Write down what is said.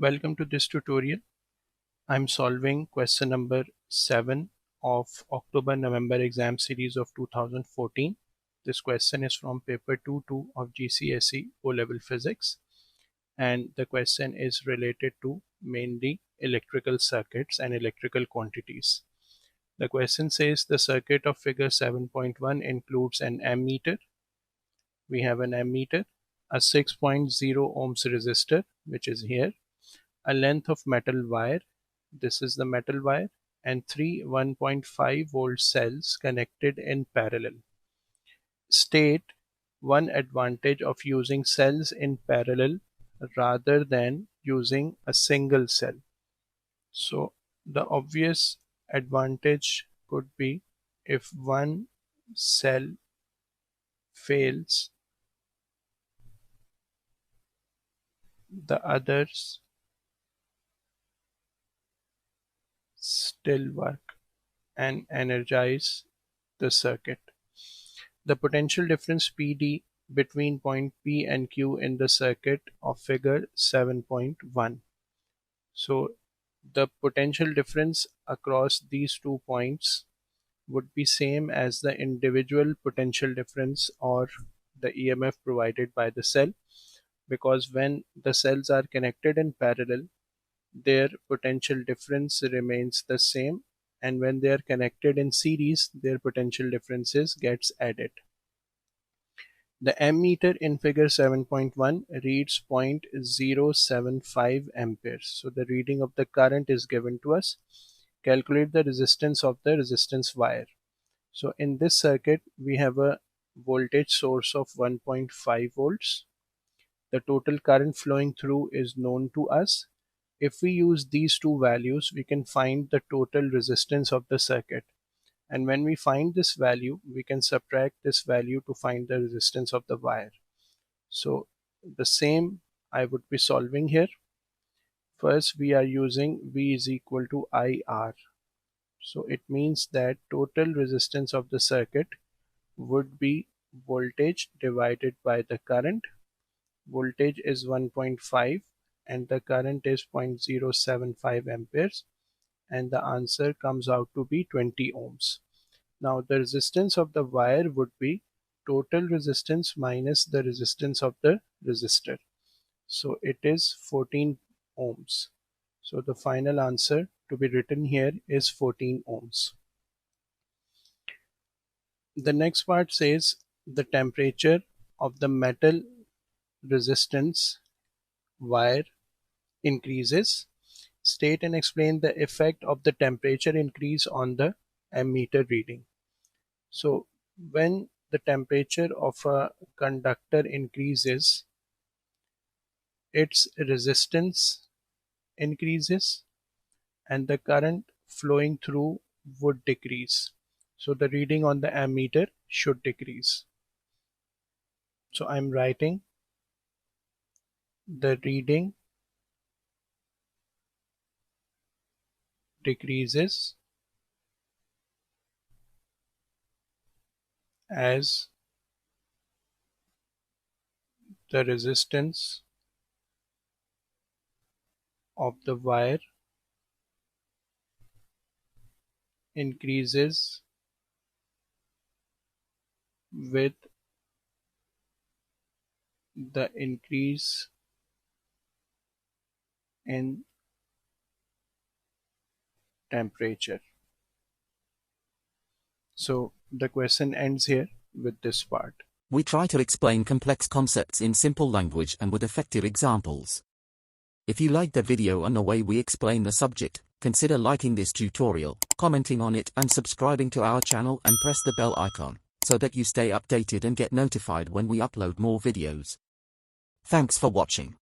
Welcome to this tutorial. I'm solving question number 7 of October-November exam series of 2014. This question is from paper 2-2 of GCSE O Level Physics, and the question is related to mainly electrical circuits and electrical quantities. The question says the circuit of figure 7.1 includes an ammeter. We have an ammeter, a 6.0 ohms resistor, which is here, a length of metal wire, this is the metal wire, and three 1.5 volt cells connected in parallel. State one advantage of using cells in parallel rather than using a single cell. So the obvious advantage could be if one cell fails, the others still work and energize the circuit. The potential difference PD between point P and Q in the circuit of figure 7.1. So the potential difference across these 2 points would be same as the individual potential difference or the EMF provided by the cell, because when the cells are connected in parallel, their potential difference remains the same, and when they are connected in series, their potential differences gets added. The ammeter in figure 7.1 reads 0.075 amperes. So the reading of the current is given to us. Calculate the resistance of the resistance wire. So in this circuit, we have a voltage source of 1.5 volts. The total current flowing through is known to us. If we use these two values, we can find the total resistance of the circuit. And when we find this value, we can subtract this value to find the resistance of the wire. So the same I would be solving here. First, we are using V is equal to IR. So it means that total resistance of the circuit would be voltage divided by the current. Voltage is 1.5 and the current is 0.075 amperes, and the answer comes out to be 20 ohms. Now the resistance of the wire would be total resistance minus the resistance of the resistor. So it is 14 ohms. So the final answer to be written here is 14 ohms. The next part says the temperature of the metal resistance wire increases. State and explain the effect of the temperature increase on the ammeter reading. So when the temperature of a conductor increases, its resistance increases and the current flowing through would decrease. So the reading on the ammeter should decrease. So I'm writing the reading decreases as the resistance of the wire increases with the increase in temperature. So the question ends here with this part. We try to explain complex concepts in simple language and with effective examples. If you like the video and the way we explain the subject, consider liking this tutorial, commenting on it and subscribing to our channel and press the bell icon, so that you stay updated and get notified when we upload more videos. Thanks for watching.